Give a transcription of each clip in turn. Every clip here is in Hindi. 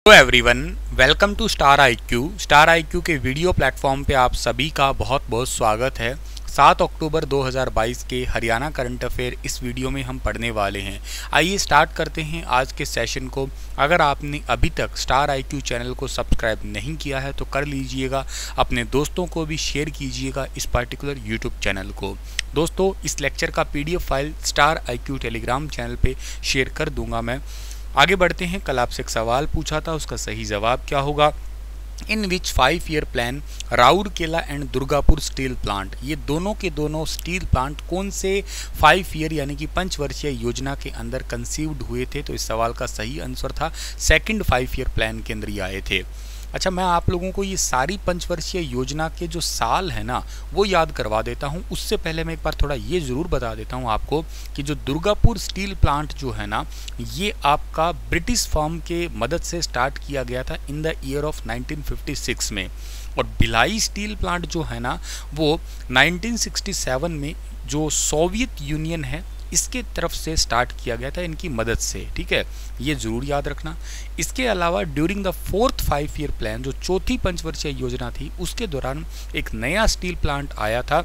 Hello everyone, welcome to star IQ. Star IQ के वीडियो प्लेटफॉर्म पे आप सभी का बहुत बहुत स्वागत है। 7 अक्टूबर 2022 के हरियाणा करंट अफेयर इस वीडियो में हम पढ़ने वाले हैं। आइए स्टार्ट करते हैं आज के सेशन को। अगर आपने अभी तक स्टार आईक्यू चैनल को सब्सक्राइब नहीं किया है तो कर लीजिएगा, अपने दोस्तों को भी शेयर कीजिएगा इस पर्टिकुलर यूट्यूब चैनल को। दोस्तों, इस लेक्चर का PDF file star IQ Telegram channel पे शेयर कर दूंगा मैं। आगे बढ़ते हैं। कल आपसे एक सवाल पूछा था, उसका सही जवाब क्या होगा। इन विच 5 year plan Rourkela and Durgapur steel plant, ये दोनों के दोनों स्टील प्लांट कौन से 5 ईयर यानी कि 5 वर्षीय योजना के अंदर कंसीव्ड हुए थे। तो इस सवाल का सही आंसर था सेकंड 5 ईयर प्लान के अंदर ये आए थे। अच्छा, मैं आप लोगों को ये सारी 5 वर्षीय योजना के जो साल है ना वो याद करवा देता हूँ। उससे पहले मैं एक बार थोड़ा ये ज़रूर बता देता हूँ आपको कि जो दुर्गापुर स्टील प्लांट जो है ना, ये आपका ब्रिटिश फर्म के मदद से स्टार्ट किया गया था इन द ईयर ऑफ 1956 में। और भिलाई स्टील प्लांट जो है ना वो 1967 में जो सोवियत यूनियन है इसके तरफ से स्टार्ट किया गया था इनकी मदद से। ठीक है, ये जरूर याद रखना। इसके अलावा during the 4th 5 year plan, जो चौथी पंचवर्षीय योजना थी, उसके दौरान एक नया स्टील प्लांट आया था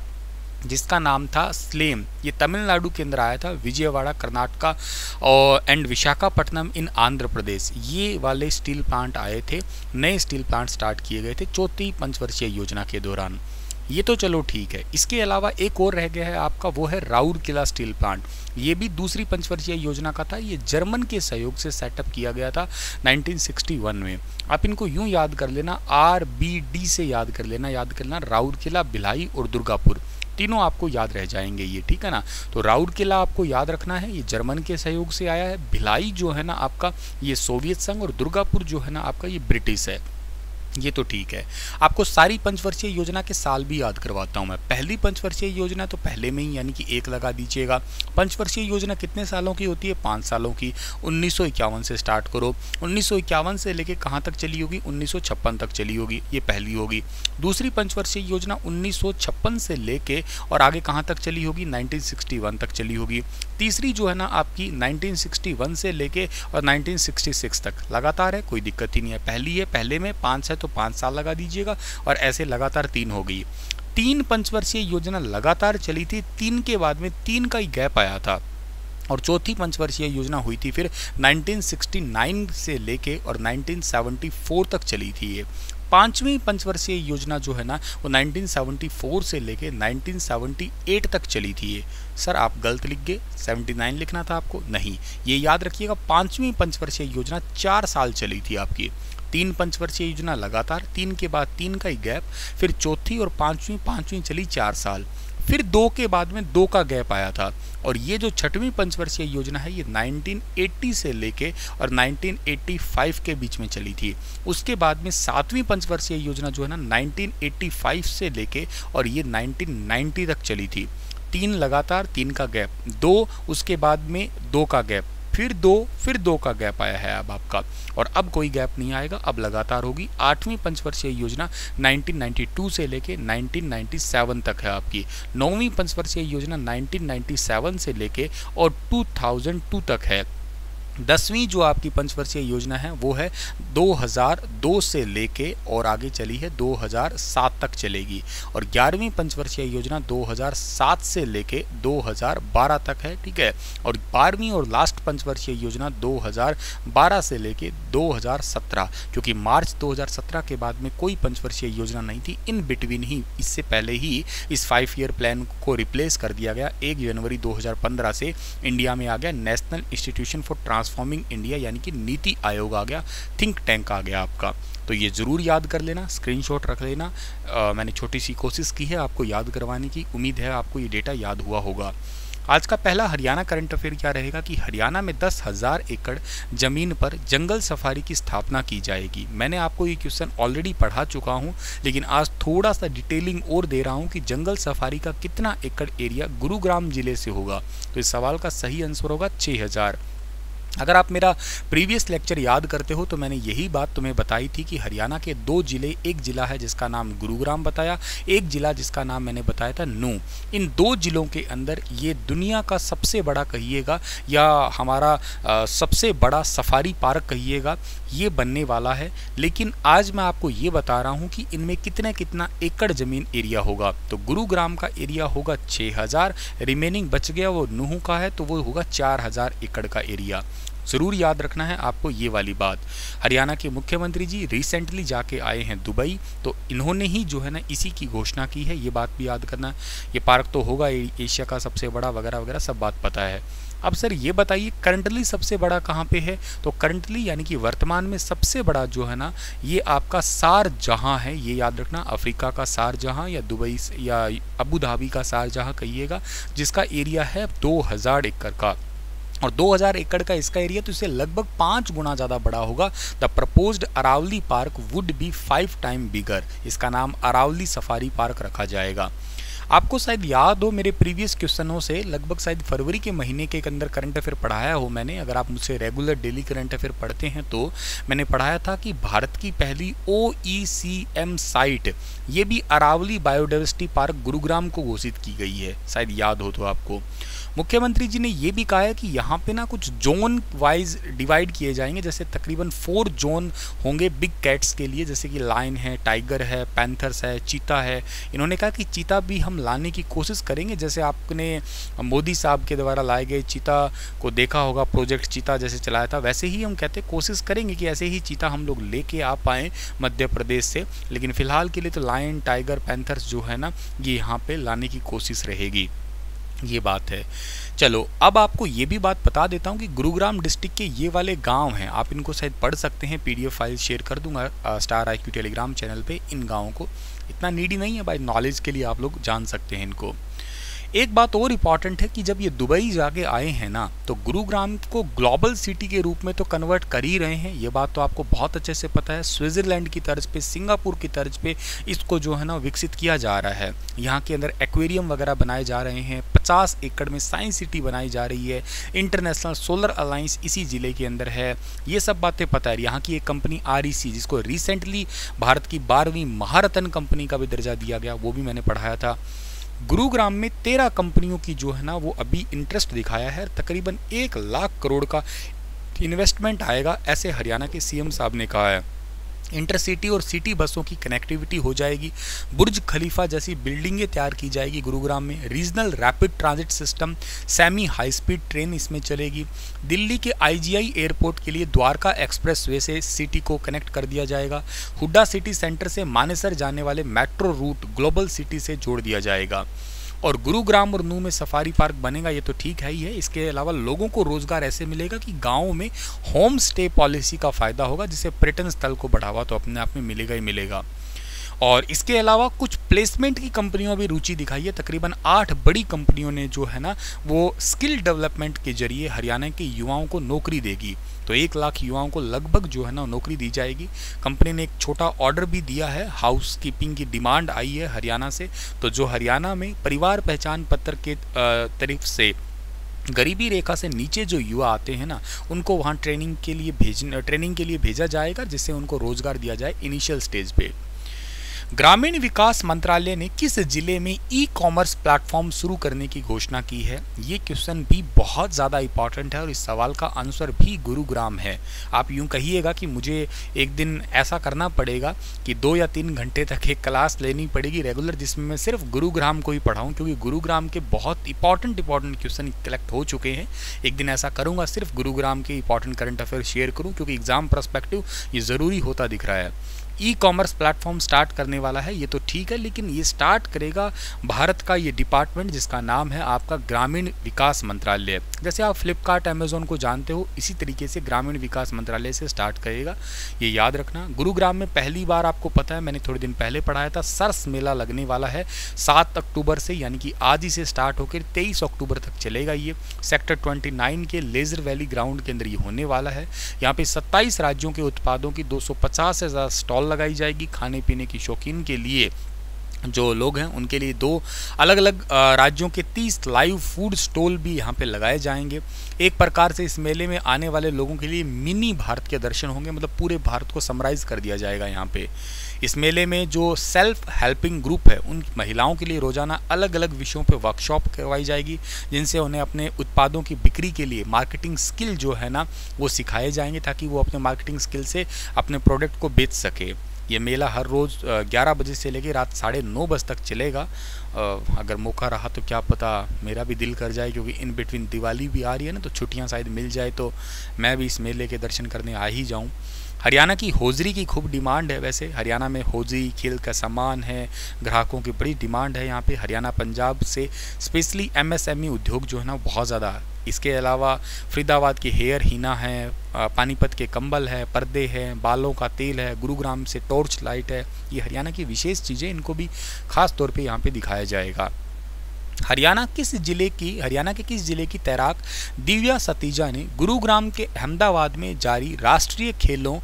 जिसका नाम था स्लेम। ये तमिलनाडु के अंदर आया था, विजयवाड़ा कर्नाटका और एंड विशाखापट्टनम इन आंध्र प्रदेश। ये वाले स्टील प्लांट आए थे, नए स्टील प्लांट स्टार्ट किए गए थे चौथी पंचवर्षीय योजना के दौरान। ये तो चलो ठीक है। इसके अलावा एक और रह गया है आपका, वो है राउरकेला स्टील प्लांट। ये भी दूसरी पंचवर्षीय योजना का था। ये जर्मन के सहयोग से सेटअप किया गया था 1961 में। आप इनको यूं याद कर लेना, RBD से याद कर लेना राउरकेला, भिलाई और दुर्गापुर, तीनों आपको याद रह जाएंगे ये। ठीक है ना। तो राउरकेला आपको याद रखना है, ये जर्मन के सहयोग से आया है। भिलाई जो है ना आपका, ये सोवियत संघ, और दुर्गापुर जो है ना आपका, ये ब्रिटिश है। ये तो ठीक है। आपको सारी पंचवर्षीय योजना के साल भी याद करवाता हूं मैं। पहली पंचवर्षीय योजना तो पहले में ही यानी कि 1 लगा दीजिएगा। पंचवर्षीय योजना कितने सालों की होती है? 5 सालों की। 1951 से स्टार्ट करो। 1951 से लेके कहाँ तक चली होगी? 1956 तक चली होगी, ये पहली होगी। दूसरी पंचवर्षीय योजना 1956 से लेके और आगे कहाँ तक चली होगी? 1961 तक चली होगी। तीसरी जो है ना आपकी 1961 से लेके और 1966 तक लगातार है, कोई दिक्कत ही नहीं है। पहली है, पहले में 5 है तो 5 साल लगा दीजिएगा, और ऐसे लगातार 3 हो गई। 3 पंचवर्षीय योजना लगातार चली थी, 3 के बाद में 3 का ही गैप आया था, और चौथी पंचवर्षीय योजना हुई थी फिर 1969 से लेके और 1974 तक चली थी ये। 5वीं पंचवर्षीय योजना जो है ना वो 1974 से लेके 1978 तक चली थी ये। सर आप गलत लिख गए, 79 लिखना था आपको, नहीं, ये याद रखिएगा। 5वीं पंचवर्षीय योजना 4 साल चली थी आपकी। 3 पंचवर्षीय योजना लगातार, 3 के बाद 3 का ही गैप, फिर चौथी और पांचवी चली 4 साल, फिर 2 के बाद में 2 का गैप आया था। और ये जो 6वीं पंचवर्षीय योजना है ये 1980 से लेके और 1985 के बीच में चली थी। उसके बाद में 7वीं पंचवर्षीय योजना जो है ना 1985 से लेके और ये 1990 तक चली थी। 3 लगातार, 3 का गैप, 2 उसके बाद में 2 का गैप, फिर 2 का गैप आया है अब आपका, और अब कोई गैप नहीं आएगा, अब लगातार होगी। 8वीं पंचवर्षीय योजना 1992 से लेके 1997 तक है आपकी। 9वीं पंचवर्षीय योजना 1997 से लेके और 2002 तक है। 10वीं जो आपकी पंचवर्षीय योजना है वो है 2002 से लेके और आगे चली है 2007 तक चलेगी। और 11वीं पंचवर्षीय योजना 2007 से लेके 2012 तक है। ठीक है। और 12वीं और लास्ट पंचवर्षीय योजना 2012 से लेके 2017, क्योंकि मार्च 2017 के बाद में कोई पंचवर्षीय योजना नहीं थी, इन बिटवीन ही इससे पहले ही इस 5 ईयर प्लान को रिप्लेस कर दिया गया। 1 जनवरी 2015 से इंडिया में आ गया national institution for transforming India, यानी कि नीति आयोग आ गया, थिंक टैंक आ गया आपका। तो ये ज़रूर याद कर लेना, स्क्रीनशॉट रख लेना। मैंने छोटी सी कोशिश की है आपको याद करवाने की, उम्मीद है आपको ये डेटा याद हुआ होगा। आज का पहला हरियाणा करंट अफेयर क्या रहेगा कि हरियाणा में 10,000 एकड़ जमीन पर जंगल सफारी की स्थापना की जाएगी। मैंने आपको ये क्वेश्चन ऑलरेडी पढ़ा चुका हूँ, लेकिन आज थोड़ा सा डिटेलिंग और दे रहा हूँ कि जंगल सफारी का कितना एकड़ एरिया गुरुग्राम जिले से होगा। तो इस सवाल का सही आंसर होगा 6,000। अगर आप मेरा प्रीवियस लेक्चर याद करते हो तो मैंने यही बात तुम्हें बताई थी कि हरियाणा के 2 ज़िले, एक ज़िला है जिसका नाम गुरुग्राम बताया, एक ज़िला जिसका नाम मैंने बताया था नू। इन 2 ज़िलों के अंदर ये दुनिया का सबसे बड़ा कहिएगा या हमारा सबसे बड़ा सफारी पार्क कहिएगा, ये बनने वाला है। लेकिन आज मैं आपको ये बता रहा हूँ कि इनमें कितना एकड़ ज़मीन एरिया होगा। तो गुरुग्राम का एरिया होगा 6000, रिमेनिंग बच गया वो नूह का है तो वो होगा 4000 एकड़ का एरिया। ज़रूर याद रखना है आपको ये वाली बात। हरियाणा के मुख्यमंत्री जी रिसेंटली जाके आए हैं दुबई, तो इन्होंने ही जो है ना इसी की घोषणा की है, ये बात भी याद करना। ये पार्क तो होगा एशिया का सबसे बड़ा वगैरह वगैरह सब बात पता है। अब सर ये बताइए करंटली सबसे बड़ा कहाँ पे है? तो करंटली यानी कि वर्तमान में सबसे बड़ा जो है ना ये आपका शारजाह है, ये याद रखना, अफ्रीका का शारजाह या दुबई या अबू धाबी का शारजाह कहिएगा, जिसका एरिया है 2000 एकड़ का। और 2000 एकड़ का इसका एरिया तो इससे लगभग 5 गुना ज़्यादा बड़ा होगा। The proposed Aravalli park would be 5 time bigger. इसका नाम अरावली सफारी पार्क रखा जाएगा। आपको शायद याद हो मेरे प्रीवियस क्वेश्चनों से, लगभग शायद फरवरी के महीने के अंदर करंट अफेयर पढ़ाया हो मैंने। अगर आप मुझसे रेगुलर डेली करंट अफेयर पढ़ते हैं तो मैंने पढ़ाया था कि भारत की पहली OECM साइट, ये भी अरावली बायोडाइवर्सिटी पार्क गुरुग्राम को घोषित की गई है, शायद याद हो तो आपको। मुख्यमंत्री जी ने ये भी कहा है कि यहाँ पे ना कुछ जोन वाइज डिवाइड किए जाएंगे, जैसे तकरीबन 4 जोन होंगे बिग कैट्स के लिए, जैसे कि लायन है, टाइगर है, पैंथर्स है, चीता है। इन्होंने कहा कि चीता भी हम लाने की कोशिश करेंगे, जैसे आपने मोदी साहब के द्वारा लाए गए चीता को देखा होगा, प्रोजेक्ट चीता जैसे चलाया था, वैसे ही हम कहते कोशिश करेंगे कि ऐसे ही चीता हम लोग लेके आ पाएँ मध्य प्रदेश से। लेकिन फ़िलहाल के लिए तो लायन, टाइगर, पैंथर्स जो है ना ये यहाँ पर लाने की कोशिश रहेगी, ये बात है। चलो अब आपको ये भी बात बता देता हूँ कि गुरुग्राम डिस्ट्रिक्ट के ये वाले गांव हैं, आप इनको शायद पढ़ सकते हैं, PDF फाइल शेयर कर दूंगा स्टार IQ टेलीग्राम चैनल पे। इन गाँवों को इतना नीडी नहीं है भाई, नॉलेज के लिए आप लोग जान सकते हैं इनको। एक बात और इम्पॉर्टेंट है कि जब ये दुबई जाके आए हैं ना तो गुरुग्राम को ग्लोबल सिटी के रूप में तो कन्वर्ट कर ही रहे हैं, ये बात तो आपको बहुत अच्छे से पता है। स्विट्ज़रलैंड की तर्ज पे, सिंगापुर की तर्ज पे इसको जो है ना विकसित किया जा रहा है। यहाँ के अंदर एक्वेरियम वगैरह बनाए जा रहे हैं, 50 एकड़ में साइंस सिटी बनाई जा रही है, इंटरनेशनल सोलर अलायंस इसी ज़िले के अंदर है, ये सब बातें पता है। यहाँ की एक कंपनी REC, जिसको रिसेंटली भारत की 12वीं महारत्न कंपनी का भी दर्जा दिया गया, वो भी मैंने पढ़ाया था। गुरुग्राम में 13 कंपनियों की जो है ना वो अभी इंटरेस्ट दिखाया है, तकरीबन 1 लाख करोड़ का इन्वेस्टमेंट आएगा, ऐसे हरियाणा के CM साहब ने कहा है। इंटरसिटी और सिटी बसों की कनेक्टिविटी हो जाएगी, बुर्ज खलीफा जैसी बिल्डिंगें तैयार की जाएगी गुरुग्राम में, regional rapid transit system, semi high speed train इसमें चलेगी। दिल्ली के IGI एयरपोर्ट के लिए द्वारका एक्सप्रेस वे से सिटी को कनेक्ट कर दिया जाएगा। हुड्डा सिटी सेंटर से मानेसर जाने वाले मेट्रो रूट ग्लोबल सिटी से जोड़ दिया जाएगा। और गुरुग्राम और नूह में सफारी पार्क बनेगा, ये तो ठीक है ही है। इसके अलावा लोगों को रोजगार ऐसे मिलेगा कि गाँव में होम स्टे पॉलिसी का फ़ायदा होगा, जिससे पर्यटन स्थल को बढ़ावा तो अपने आप में मिलेगा ही मिलेगा। और इसके अलावा कुछ प्लेसमेंट की कंपनियों भी रुचि दिखाई है, तकरीबन 8 बड़ी कंपनियों ने जो है ना वो स्किल डेवलपमेंट के जरिए हरियाणा के युवाओं को नौकरी देगी। तो 1 लाख युवाओं को लगभग जो है ना नौकरी दी जाएगी। कंपनी ने एक छोटा ऑर्डर भी दिया है, हाउस कीपिंग की डिमांड आई है हरियाणा से। तो जो हरियाणा में परिवार पहचान पत्र के तरफ से गरीबी रेखा से नीचे जो युवा आते हैं ना उनको वहाँ ट्रेनिंग के लिए भेजा जाएगा, जिससे उनको रोजगार दिया जाए इनिशियल स्टेज पे। ग्रामीण विकास मंत्रालय ने किस जिले में ई-कॉमर्स प्लेटफॉर्म शुरू करने की घोषणा की है? ये क्वेश्चन भी बहुत ज़्यादा इंपॉर्टेंट है और इस सवाल का आंसर भी गुरुग्राम है। आप यूँ कहिएगा कि मुझे एक दिन ऐसा करना पड़ेगा कि 2 या 3 घंटे तक एक क्लास लेनी पड़ेगी रेगुलर, जिसमें मैं सिर्फ गुरुग्राम को ही पढ़ाऊँ, क्योंकि गुरुग्राम के बहुत इंपॉर्टेंट क्वेश्चन कलेक्ट हो चुके हैं। एक दिन ऐसा करूँगा, सिर्फ गुरुग्राम के इंपॉर्टेंट करंट अफेयर शेयर करूँ, क्योंकि एग्जाम पर्सपेक्टिव ये ज़रूरी होता दिख रहा है। ई-कॉमर्स प्लेटफॉर्म स्टार्ट करने वाला है, ये तो ठीक है, लेकिन ये स्टार्ट करेगा भारत का ये डिपार्टमेंट जिसका नाम है आपका ग्रामीण विकास मंत्रालय। जैसे आप फ्लिपकार्ट, अमेजोन को जानते हो, इसी तरीके से ग्रामीण विकास मंत्रालय से स्टार्ट करेगा, ये याद रखना। गुरुग्राम में पहली बार आपको पता है, मैंने थोड़े दिन पहले पढ़ाया था, सरस मेला लगने वाला है 7 अक्टूबर से, यानी कि आज ही से स्टार्ट होकर 23 अक्टूबर तक चलेगा। ये सेक्टर 29 के लेजर वैली ग्राउंड के अंदर ये होने वाला है। यहाँ पे 27 राज्यों के उत्पादों की 250 से ज़्यादा स्टॉल लगाई जाएगी खाने पीने की शौकीन के लिए। जो लोग हैं उनके लिए 2 अलग अलग राज्यों के 30 लाइव फूड स्टॉल भी यहाँ पे लगाए जाएंगे। एक प्रकार से इस मेले में आने वाले लोगों के लिए मिनी भारत के दर्शन होंगे, मतलब पूरे भारत को समराइज कर दिया जाएगा यहाँ पे। इस मेले में जो सेल्फ हेल्पिंग ग्रुप है उन महिलाओं के लिए रोजाना अलग अलग विषयों पे वर्कशॉप करवाई जाएगी, जिनसे उन्हें अपने उत्पादों की बिक्री के लिए मार्केटिंग स्किल जो है ना वो सिखाए जाएंगे, ताकि वो अपने मार्केटिंग स्किल से अपने प्रोडक्ट को बेच सके। ये मेला हर रोज़ 11 बजे से लेकर रात 9:30 बजे तक चलेगा। अगर मौका रहा तो क्या पता मेरा भी दिल कर जाए, क्योंकि इन बिटवीन दिवाली भी आ रही है ना, तो छुट्टियां शायद मिल जाए तो मैं भी इस मेले के दर्शन करने आ ही जाऊं। हरियाणा की होजरी की खूब डिमांड है। वैसे हरियाणा में होजरी खेल का सामान है, ग्राहकों की बड़ी डिमांड है यहाँ पे। हरियाणा पंजाब से स्पेशली MSME उद्योग जो है ना बहुत ज़्यादा है। इसके अलावा फरीदाबाद की हेयर हीना है, पानीपत के कंबल है, पर्दे हैं, बालों का तेल है, गुरुग्राम से टॉर्च लाइट है। ये हरियाणा की विशेष चीज़ें, इनको भी खास तौर पे यहाँ पे दिखाया जाएगा। हरियाणा के किस जिले की तैराक दिव्या सतीजा ने गुरुग्राम के अहमदाबाद में जारी राष्ट्रीय खेलों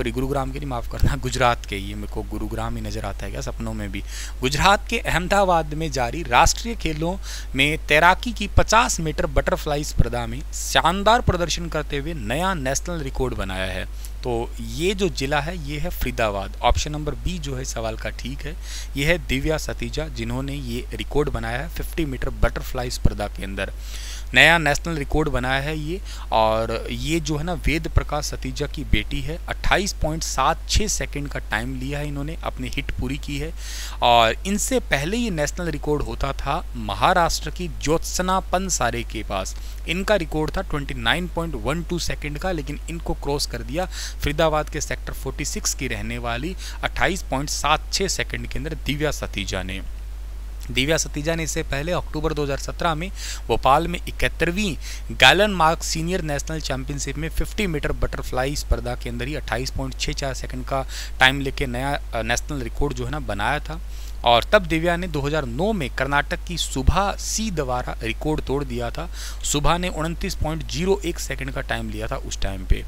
गुरुग्राम के नहीं, माफ़ करना, गुजरात के, ये मेरे को गुरुग्राम ही नज़र आता है क्या सपनों में भी। गुजरात के अहमदाबाद में जारी राष्ट्रीय खेलों में तैराकी की 50 मीटर बटरफ्लाई स्पर्धा में शानदार प्रदर्शन करते हुए नया नेशनल रिकॉर्ड बनाया है। तो ये जो जिला है ये है फरीदाबाद। ऑप्शन नंबर बी जो है सवाल का ठीक है, ये है दिव्या सतीजा जिन्होंने ये रिकॉर्ड बनाया है 50 मीटर बटरफ्लाई स्पर्धा के अंदर। नया नेशनल रिकॉर्ड बनाया है ये, और ये जो है ना वेद प्रकाश सतीजा की बेटी है। 28.76 सेकंड का टाइम लिया है इन्होंने, अपनी हिट पूरी की है। और इनसे पहले ये नेशनल रिकॉर्ड होता था महाराष्ट्र की ज्योत्सना पंसारे के पास। इनका रिकॉर्ड था 29.12 सेकंड का, लेकिन इनको क्रॉस कर दिया फरीदाबाद के सेक्टर 46 की रहने वाली 28.76 सेकंड के अंदर दिव्या सतीजा ने। दिव्या सतीजा ने इससे पहले अक्टूबर 2017 में भोपाल में 71वीं गैलन मार्क सीनियर नेशनल चैंपियनशिप में 50 मीटर बटरफ्लाई स्पर्धा के अंदर ही 28.64 सेकंड का टाइम लेके नया नेशनल रिकॉर्ड जो है ना बनाया था। और तब दिव्या ने 2009 में कर्नाटक की सुभा सी द्वारा रिकॉर्ड तोड़ दिया था। सुभा ने 29.01 सेकंड का टाइम लिया था उस टाइम पे।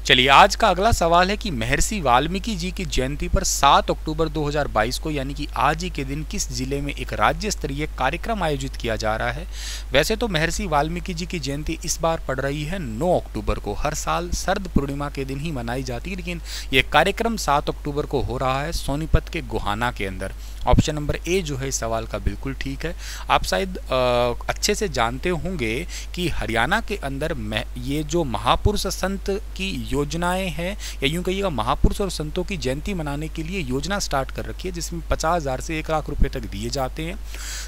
चलिए, आज का अगला सवाल है कि महर्षि वाल्मीकि जी की जयंती पर 7 अक्टूबर 2022 को यानी कि आज ही के दिन किस जिले में एक राज्य स्तरीय कार्यक्रम आयोजित किया जा रहा है। वैसे तो महर्षि वाल्मीकि जी की जयंती इस बार पड़ रही है 9 अक्टूबर को। हर साल शरद पूर्णिमा के दिन ही मनाई जाती है, लेकिन ये कार्यक्रम 7 अक्टूबर को हो रहा है सोनीपत के गोहाना के अंदर। ऑप्शन नंबर ए जो है इस सवाल का बिल्कुल ठीक है। आप शायद अच्छे से जानते होंगे कि हरियाणा के अंदर ये जो महापुरुष संत की योजनाएं हैं, या यूं कहिएगा महापुरुष और संतों की जयंती मनाने के लिए योजना स्टार्ट कर रखी है, जिसमें 50,000 से 1 लाख रुपए तक दिए जाते हैं,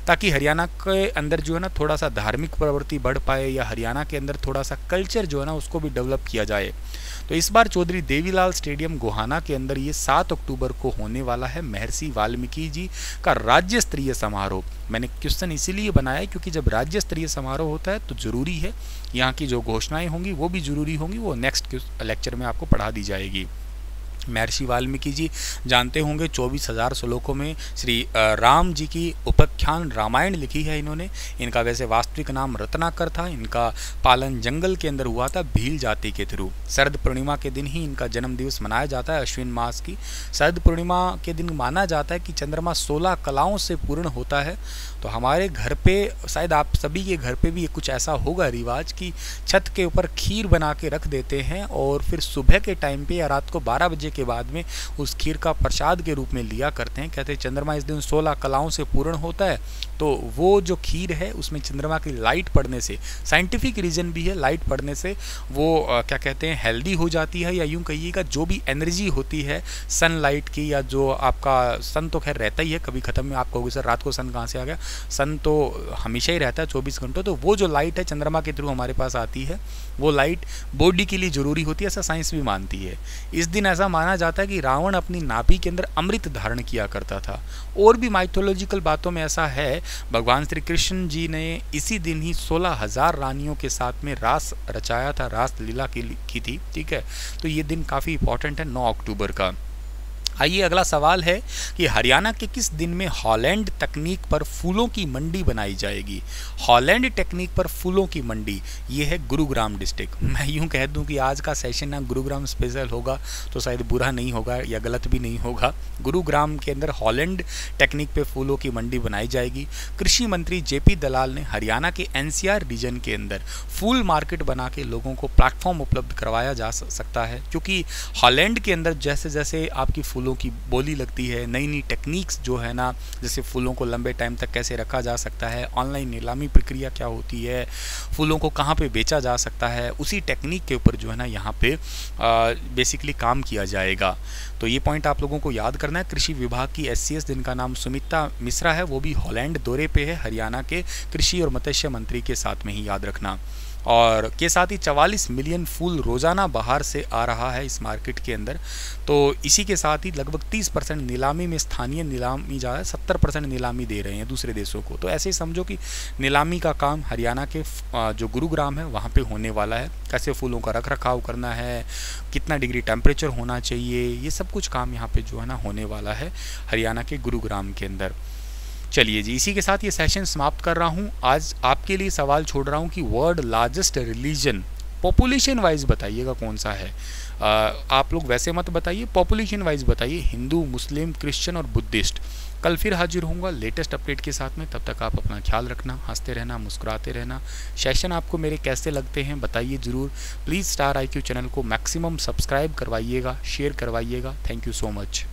ताकि हरियाणा के अंदर जो है ना थोड़ा सा धार्मिक प्रवृत्ति बढ़ पाए, या हरियाणा के अंदर थोड़ा सा कल्चर जो है ना उसको भी डेवलप किया जाए। तो इस बार चौधरी देवीलाल स्टेडियम गोहाना के अंदर ये 7 अक्टूबर को होने वाला है महर्षि वाल्मीकि जी का राज्य स्तरीय समारोह। मैंने क्वेश्चन इसीलिए बनाया क्योंकि जब राज्य स्तरीय समारोह होता है तो जरूरी है यहाँ की जो घोषणाएं होंगी वो भी जरूरी होंगी, वो नेक्स्ट लेक्चर में आपको पढ़ा दी जाएगी। महर्षि वाल्मीकि जी जानते होंगे 24,000 श्लोकों में श्री राम जी की उपाख्यान रामायण लिखी है इन्होंने। इनका वैसे वास्तविक नाम रत्नाकर था। इनका पालन जंगल के अंदर हुआ था भील जाति के थ्रू। शरद पूर्णिमा के दिन ही इनका जन्म दिवस मनाया जाता है, अश्विन मास की शरद पूर्णिमा के दिन माना जाता है कि चंद्रमा 16 कलाओं से पूर्ण होता है। तो हमारे घर पे, शायद आप सभी के घर पे भी कुछ ऐसा होगा रिवाज कि छत के ऊपर खीर बना के रख देते हैं और फिर सुबह के टाइम पे या रात को 12 बजे के बाद में उस खीर का प्रसाद के रूप में लिया करते हैं। कहते हैं चंद्रमा इस दिन 16 कलाओं से पूर्ण होता है, तो वो जो खीर है उसमें चंद्रमा की लाइट पड़ने से, साइंटिफिक रीजन भी है, लाइट पड़ने से वो क्या कहते हैं हेल्दी हो जाती है, या यूं कहिएगा जो भी एनर्जी होती है सनलाइट की, या जो आपका सन तो खैर रहता ही है, कभी ख़त्म में आप कहोगे सर रात को सन कहाँ से आ गया, सन तो हमेशा ही रहता है 24 घंटों। तो वो जो लाइट है चंद्रमा के थ्रू हमारे पास आती है, वो लाइट बॉडी के लिए ज़रूरी होती है, ऐसा साइंस भी मानती है। इस दिन ऐसा माना जाता है कि रावण अपनी नाभि के अंदर अमृत धारण किया करता था। और भी माइथोलॉजिकल बातों में ऐसा है, भगवान श्री कृष्ण जी ने इसी दिन ही 16,000 रानियों के साथ में रास रचाया था, रास लीला की थी। ठीक है, तो ये दिन काफ़ी इंपॉर्टेंट है 9 अक्टूबर का। आइए अगला सवाल है कि हरियाणा के किस दिन में हॉलैंड तकनीक पर फूलों की मंडी बनाई जाएगी। हॉलैंड टेक्निक पर फूलों की मंडी, ये है गुरुग्राम डिस्ट्रिक्ट। मैं यूं कह दूं कि आज का सेशन ना गुरुग्राम स्पेशल होगा तो शायद बुरा नहीं होगा या गलत भी नहीं होगा। गुरुग्राम के अंदर हॉलैंड टेक्निक पे फूलों की मंडी बनाई जाएगी। कृषि मंत्री जेपी दलाल ने हरियाणा के एनसीआर रीजन के अंदर फूल मार्केट बना के लोगों को प्लेटफॉर्म उपलब्ध करवाया जा सकता है, क्योंकि हॉलैंड के अंदर जैसे जैसे आपकी फूलों की बोली लगती है, नई नई टेक्निक्स जो है ना, जैसे फूलों को लंबे टाइम तक कैसे रखा जा सकता है, ऑनलाइन नीलामी प्रक्रिया क्या होती है, फूलों को कहाँ पे बेचा जा सकता है, उसी टेक्निक के ऊपर जो है ना यहाँ पे बेसिकली काम किया जाएगा। तो ये पॉइंट आप लोगों को याद करना है। कृषि विभाग की एससीएस जिनका नाम सुमिता मिश्रा है, वो भी हॉलैंड दौरे पे है, हरियाणा के कृषि और मत्स्य मंत्री के साथ में ही याद रखना। और के साथ ही 44 मिलियन फूल रोज़ाना बाहर से आ रहा है इस मार्केट के अंदर। तो इसी के साथ ही लगभग 30% नीलामी में स्थानीय नीलामी जा रहा है, 70% नीलामी दे रहे हैं दूसरे देशों को। तो ऐसे ही समझो कि नीलामी का काम हरियाणा के जो गुरुग्राम है वहाँ पे होने वाला है। कैसे फूलों का रख रखाव करना है, कितना डिग्री टेम्परेचर होना चाहिए, ये सब कुछ काम यहाँ पे जो है ना होने वाला है हरियाणा के गुरुग्राम के अंदर। चलिए जी, इसी के साथ ये सेशन समाप्त कर रहा हूँ। आज आपके लिए सवाल छोड़ रहा हूँ कि world largest religion population wise बताइएगा कौन सा है। आप लोग वैसे मत बताइए, पॉपुलेशन वाइज बताइए, हिंदू, मुस्लिम, क्रिश्चियन और बुद्धिस्ट। कल फिर हाजिर होऊंगा लेटेस्ट अपडेट के साथ में। तब तक आप अपना ख्याल रखना, हंसते रहना, मुस्कुराते रहना। सेशन आपको मेरे कैसे लगते हैं बताइए ज़रूर। प्लीज़ स्टार IQ चैनल को मैक्सिमम सब्सक्राइब करवाइएगा, शेयर करवाइएगा। Thank you so much.